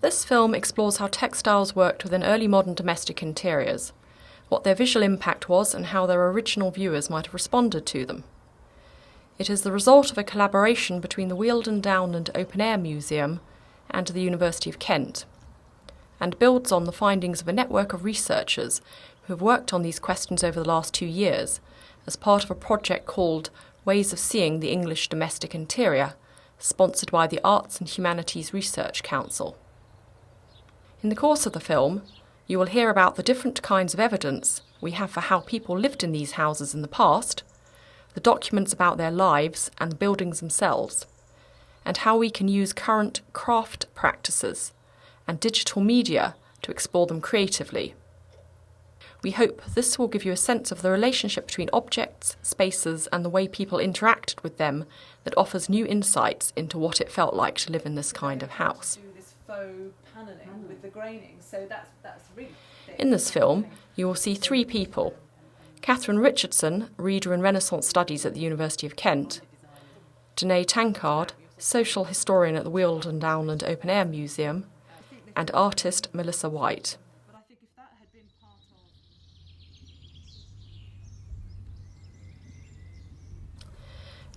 This film explores how textiles worked within early modern domestic interiors, what their visual impact was and how their original viewers might have responded to them. It is the result of a collaboration between the Weald and Downland Open Air Museum and the University of Kent, and builds on the findings of a network of researchers who have worked on these questions over the last 2 years as part of a project called Ways of Seeing the English Domestic Interior, sponsored by the Arts and Humanities Research Council. In the course of the film, you will hear about the different kinds of evidence we have for how people lived in these houses in the past, the documents about their lives and the buildings themselves, and how we can use current craft practices and digital media to explore them creatively. We hope this will give you a sense of the relationship between objects, spaces, and the way people interacted with them that offers new insights into what it felt like to live in this kind of house. In this film, you will see 3 people. Catherine Richardson, reader in Renaissance Studies at the University of Kent, Danae Tankard, social historian at the Weald and Downland Open Air Museum, and artist Melissa White.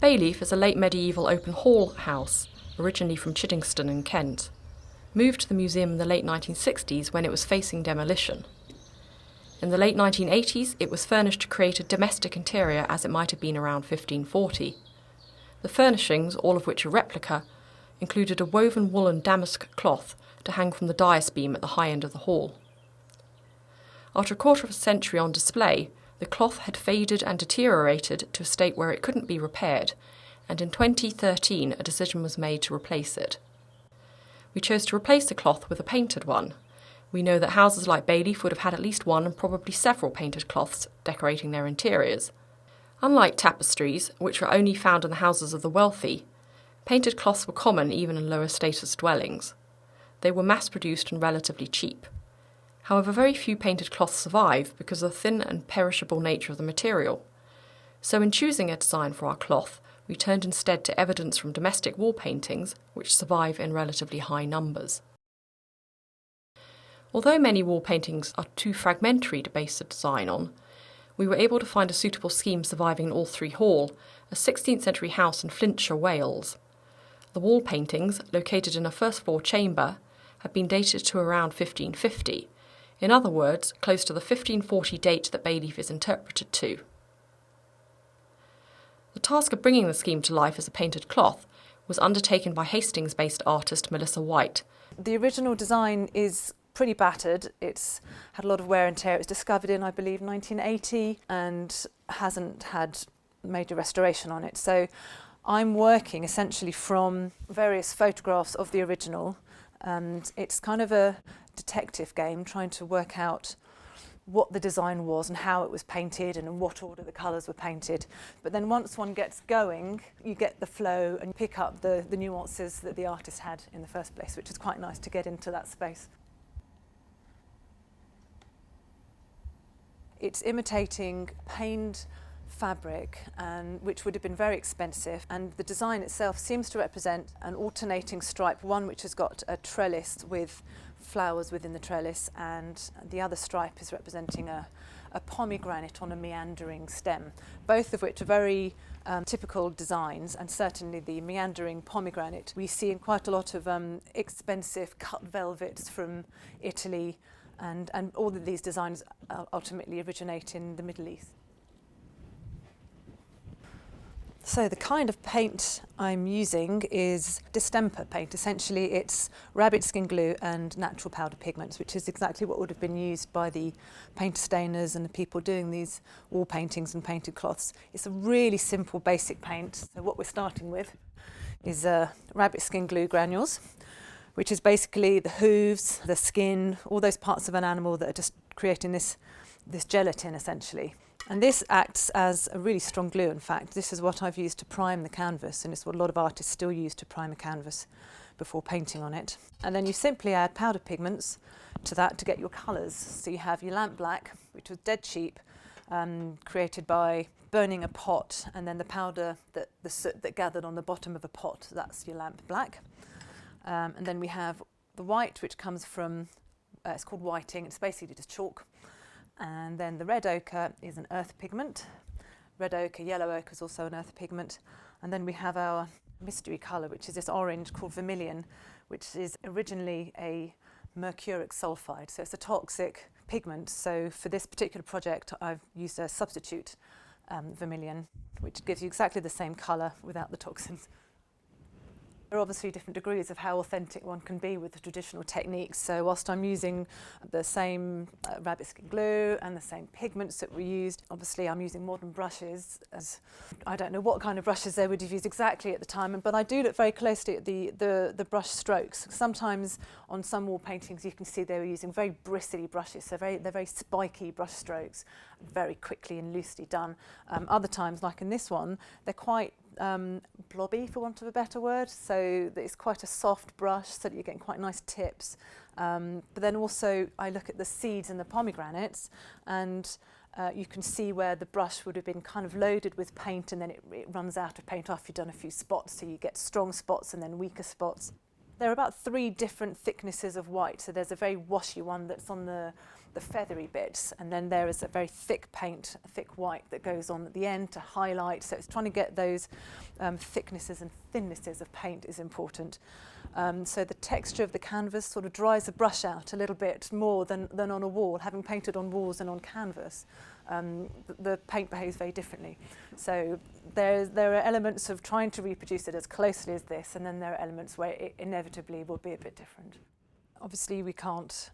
Bayleaf is a late medieval open hall house, originally from Chiddingston in Kent, moved to the museum in the late 1960s when it was facing demolition. In the late 1980s, it was furnished to create a domestic interior as it might have been around 1540. The furnishings, all of which are replica, included a woven woolen damask cloth to hang from the dais beam at the high end of the hall. After a quarter of a century on display, the cloth had faded and deteriorated to a state where it couldn't be repaired, and in 2013 a decision was made to replace it. We chose to replace the cloth with a painted one. We know that houses like Bayleaf would have had at least one and probably several painted cloths decorating their interiors. Unlike tapestries, which were only found in the houses of the wealthy, painted cloths were common even in lower status dwellings. They were mass-produced and relatively cheap. However, very few painted cloths survive because of the thin and perishable nature of the material. So in choosing a design for our cloth, we turned instead to evidence from domestic wall paintings, which survive in relatively high numbers. Although many wall paintings are too fragmentary to base a design on, we were able to find a suitable scheme surviving in Allthree Hall, a 16th-century house in Flintshire, Wales. The wall paintings, located in a first-floor chamber, have been dated to around 1550, in other words, close to the 1540 date that Bayleaf is interpreted to. The task of bringing the scheme to life as a painted cloth was undertaken by Hastings-based artist Melissa White. The original design is pretty battered. It's had a lot of wear and tear. It was discovered in, I believe, 1980 and hasn't had major restoration on it. So I'm working essentially from various photographs of the original, and it's kind of a detective game trying to work out what the design was and how it was painted and in what order the colours were painted. But then once one gets going, you get the flow and pick up the nuances that the artist had in the first place, which is quite nice to get into that space. It's imitating paned fabric, which would have been very expensive, and the design itself seems to represent an alternating stripe, one which has got a trellis with flowers within the trellis, and the other stripe is representing a pomegranate on a meandering stem, both of which are very typical designs, and certainly the meandering pomegranate we see in quite a lot of expensive cut velvets from Italy, and all of these designs ultimately originate in the Middle East. So the kind of paint I'm using is distemper paint. Essentially it's rabbit skin glue and natural powder pigments, which is exactly what would have been used by the paint stainers and the people doing these wall paintings and painted cloths. It's a really simple basic paint. So what we're starting with is rabbit skin glue granules, which is basically the hooves, the skin, all those parts of an animal that are just creating this gelatin essentially. And this acts as a really strong glue. In fact, this is what I've used to prime the canvas, and it's what a lot of artists still use to prime a canvas before painting on it. And then you simply add powder pigments to that to get your colours. So you have your lamp black, which was dead cheap, created by burning a pot, and then the powder, the soot that gathered on the bottom of a pot, that's your lamp black. And then we have the white, which comes from, it's called whiting, it's basically just chalk. And then the red ochre is an earth pigment. Red ochre, yellow ochre is also an earth pigment. And then we have our mystery colour, which is this orange called vermilion, which is originally a mercuric sulfide. So it's a toxic pigment. So for this particular project, I've used a substitute vermilion, which gives you exactly the same colour without the toxins. There are obviously different degrees of how authentic one can be with the traditional techniques. So whilst I'm using the same rabbit skin glue and the same pigments that were used, obviously I'm using modern brushes. As I don't know what kind of brushes they would have used exactly at the time, but I do look very closely at the brush strokes. Sometimes on some wall paintings you can see they were using very bristly brushes, so they're very spiky brush strokes, very quickly and loosely done. Other times, like in this one, they're quite blobby, for want of a better word, so it's quite a soft brush so that you're getting quite nice tips. But then also I look at the seeds and the pomegranates, and you can see where the brush would have been kind of loaded with paint, and then it runs out of paint after you've done a few spots, so you get strong spots and then weaker spots. There are about 3 different thicknesses of white, so there's a very washy one that's on the feathery bits, and then there is a very thick paint, a thick white that goes on at the end to highlight. So it's trying to get those thicknesses and thinnesses of paint is important. So the texture of the canvas sort of dries the brush out a little bit more than on a wall. Having painted on walls and on canvas, the paint behaves very differently. So there are elements of trying to reproduce it as closely as this, and then there are elements where it inevitably will be a bit different. Obviously we can't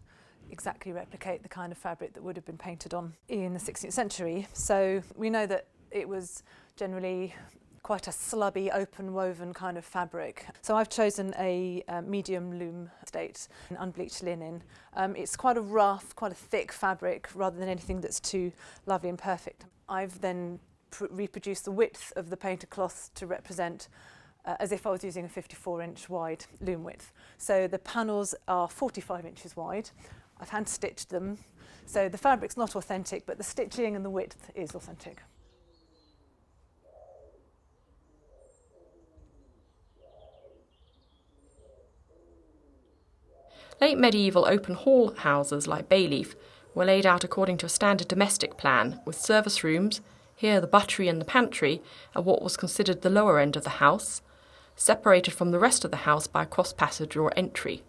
exactly replicate the kind of fabric that would have been painted on in the 16th century. So we know that it was generally quite a slubby, open woven kind of fabric. So I've chosen a medium loom state, an unbleached linen. It's quite a rough, quite a thick fabric rather than anything that's too lovely and perfect. I've then reproduced the width of the painted cloth to represent as if I was using a 54-inch wide loom width. So the panels are 45 inches wide. I've hand stitched them, so the fabric's not authentic, but the stitching and the width is authentic. Late medieval open hall houses like Bayleaf were laid out according to a standard domestic plan, with service rooms, here the buttery and the pantry, at what was considered the lower end of the house, separated from the rest of the house by a cross passage or entry.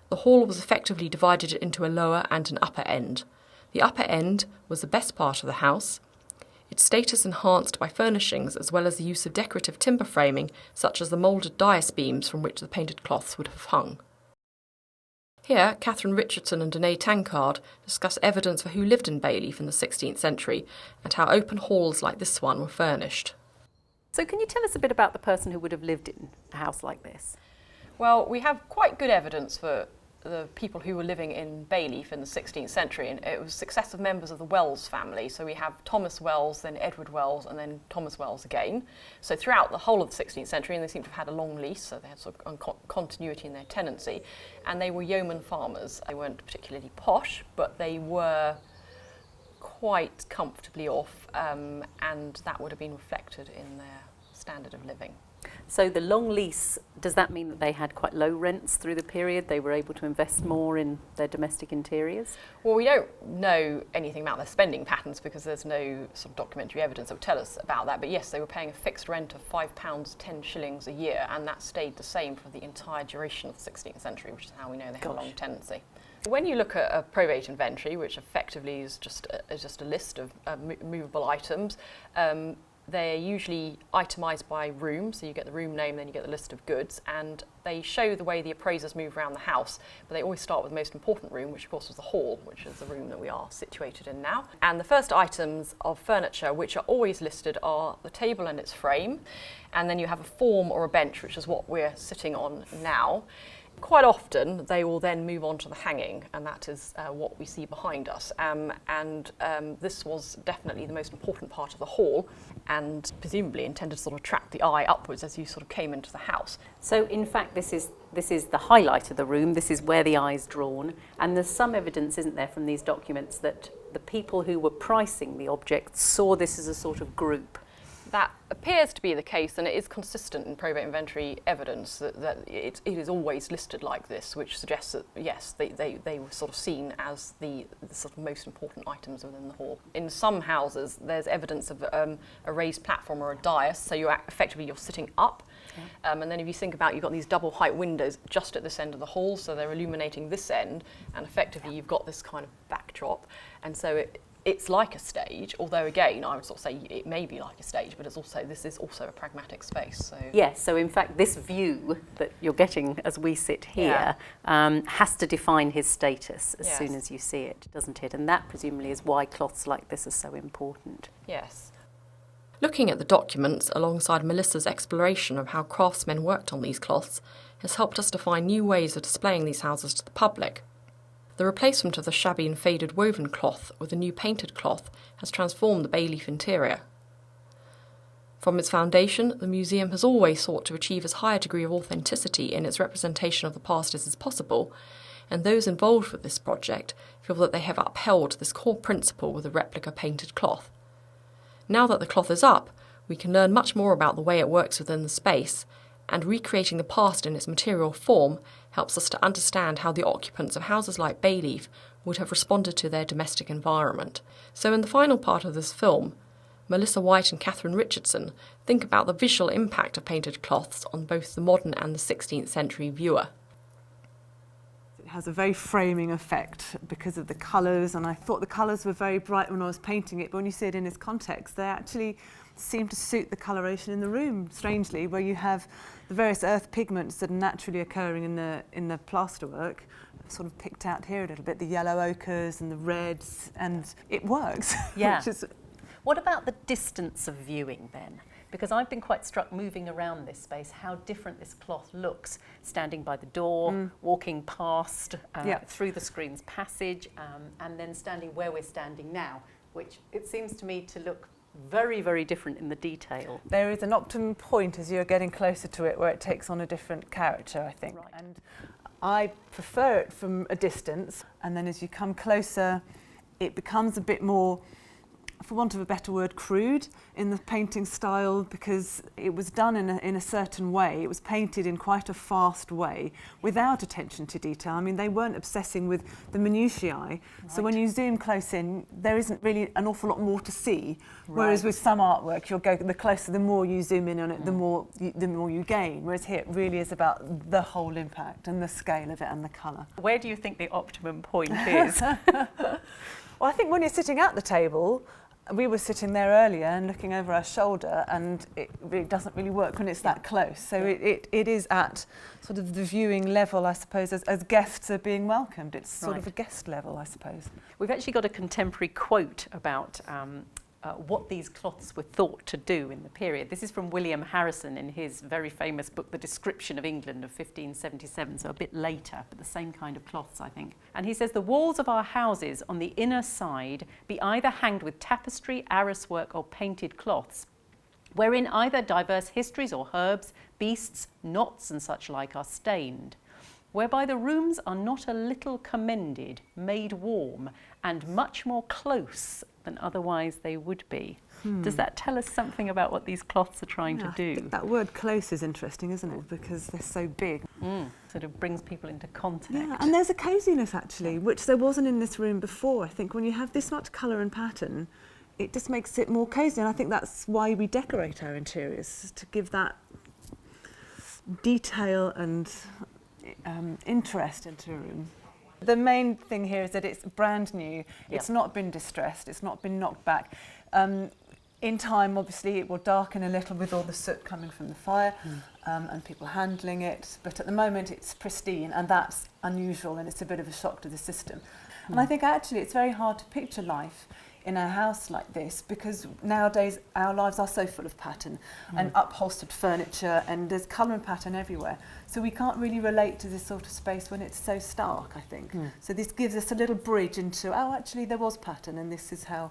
The hall was effectively divided into a lower and an upper end. The upper end was the best part of the house, its status enhanced by furnishings as well as the use of decorative timber framing such as the moulded dais beams from which the painted cloths would have hung. Here, Catherine Richardson and Danae Tankard discuss evidence for who lived in Bayleaf in the 16th century and how open halls like this one were furnished. So can you tell us a bit about the person who would have lived in a house like this? Well, we have quite good evidence for the people who were living in Bayleaf in the 16th century, and it was successive members of the Wells family. So we have Thomas Wells, then Edward Wells, and then Thomas Wells again. So throughout the whole of the 16th century, and they seem to have had a long lease, so they had sort of continuity in their tenancy, and they were yeoman farmers. They weren't particularly posh, but they were quite comfortably off, and that would have been reflected in their standard of living. So the long lease, does that mean that they had quite low rents through the period? They were able to invest more in their domestic interiors? Well, we don't know anything about their spending patterns because there's no sort of documentary evidence that would tell us about that. But yes, they were paying a fixed rent of £5, 10 shillings a year, and that stayed the same for the entire duration of the 16th century, which is how we know they had a long tenancy. When you look at a probate inventory, which effectively is just a list of movable items, they're usually itemised by room, so you get the room name, then you get the list of goods, and they show the way the appraisers move around the house, but they always start with the most important room, which of course was the hall, which is the room that we are situated in now. And the first items of furniture which are always listed are the table and its frame, and then you have a form or a bench, which is what we're sitting on now. Quite often they will then move on to the hanging, and that is what we see behind us. This was definitely the most important part of the hall, and presumably intended to sort of attract the eye upwards as you sort of came into the house. So in fact this is the highlight of the room, this is where the eye is drawn, and there's some evidence, isn't there, from these documents that the people who were pricing the objects saw this as a sort of group. That appears to be the case, and it is consistent in probate inventory evidence that it is always listed like this, which suggests that, yes, they were sort of seen as the sort of most important items within the hall. In some houses, there's evidence of a raised platform or a dais, so effectively you're sitting up. And then if you think about, you've got these double height windows just at this end of the hall, so they're illuminating this end, and effectively you've got this kind of backdrop. And so it's like a stage, although again, I would sort of say it may be like a stage, but this is also a pragmatic space. So yes, so in fact this view that you're getting as we sit here has to define his status as soon as you see it, doesn't it? And that presumably is why cloths like this are so important. Yes. Looking at the documents alongside Melissa's exploration of how craftsmen worked on these cloths has helped us to find new ways of displaying these houses to the public. The replacement of the shabby and faded woven cloth with a new painted cloth has transformed the Bayleaf interior. From its foundation, the museum has always sought to achieve as high a degree of authenticity in its representation of the past as is possible, and those involved with this project feel that they have upheld this core principle with a replica painted cloth. Now that the cloth is up, we can learn much more about the way it works within the space, and recreating the past in its material form helps us to understand how the occupants of houses like Bayleaf would have responded to their domestic environment. So in the final part of this film, Melissa White and Catherine Richardson think about the visual impact of painted cloths on both the modern and the 16th century viewer. It has a very framing effect because of the colours, and I thought the colours were very bright when I was painting it, but when you see it in its context, they actually seem to suit the coloration in the room, strangely, where you have the various earth pigments that are naturally occurring in the plasterwork, sort of picked out here a little bit, the yellow ochres and the reds, and it works. Yeah. What about the distance of viewing then? Because I've been quite struck moving around this space, how different this cloth looks, standing by the door, walking past, through the screen's passage, and then standing where we're standing now, which it seems to me to look very, very different in the detail. There is an optimum point as you're getting closer to it where it takes on a different character, I think. Right. And I prefer it from a distance, and then as you come closer, it becomes a bit more, for want of a better word, crude in the painting style, because it was done in a certain way. It was painted in quite a fast way without attention to detail. I mean, they weren't obsessing with the minutiae. Right. So when you zoom close in, there isn't really an awful lot more to see. Right. Whereas with some artwork, you'll go the closer, the more you zoom in on it, the more you gain. Whereas here, it really is about the whole impact and the scale of it and the colour. Where do you think the optimum point is? Well, I think when you're sitting at the table, we were sitting there earlier and looking over our shoulder, and it really doesn't really work when it's that close. So it is at sort of the viewing level, I suppose, as guests are being welcomed. It's sort of a guest level, I suppose. We've actually got a contemporary quote about what these cloths were thought to do in the period. This is from William Harrison in his very famous book, The Description of England of 1577, so a bit later, but the same kind of cloths, I think. And he says, the walls of our houses on the inner side be either hanged with tapestry, arras work, or painted cloths, wherein either diverse histories or herbs, beasts, knots, and such like are stained, whereby the rooms are not a little commended, made warm, and much more close than otherwise they would be. Does that tell us something about what these cloths are trying to do? I think that word close is interesting, isn't it? Because they're so big. Sort of brings people into contact. Yeah, and there's a coziness actually, which there wasn't in this room before. I think when you have this much colour and pattern, it just makes it more cosy, and I think that's why we decorate our interiors, to give that detail and interest into a room. The main thing here is that it's brand new. It's not been distressed. It's not been knocked back. In time, obviously, it will darken a little with all the soot coming from the fire and people handling it. But at the moment, it's pristine, and that's unusual, and it's a bit of a shock to the system. And I think actually it's very hard to picture life in a house like this, because nowadays our lives are so full of pattern and upholstered furniture, and there's colour and pattern everywhere. So we can't really relate to this sort of space when it's so stark, I think. So this gives us a little bridge into, oh, actually there was pattern, and this is how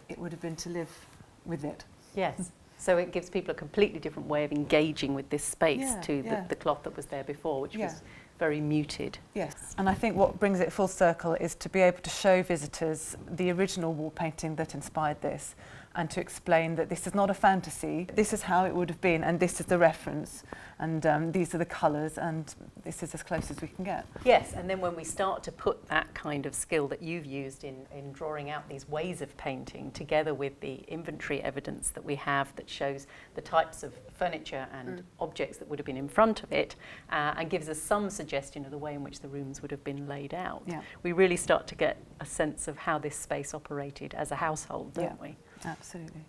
it would have been to live with it. Yes. So it gives people a completely different way of engaging with this space to the cloth that was there before, which was very muted. Yes, and I think what brings it full circle is to be able to show visitors the original wall painting that inspired this, and to explain that this is not a fantasy, this is how it would have been, and this is the reference, and these are the colours, and this is as close as we can get. Yes, and then when we start to put that kind of skill that you've used in drawing out these ways of painting together with the inventory evidence that we have that shows the types of furniture and objects that would have been in front of it, and gives us some suggestion of the way in which the rooms would have been laid out, we really start to get a sense of how this space operated as a household, don't we? Absolutely.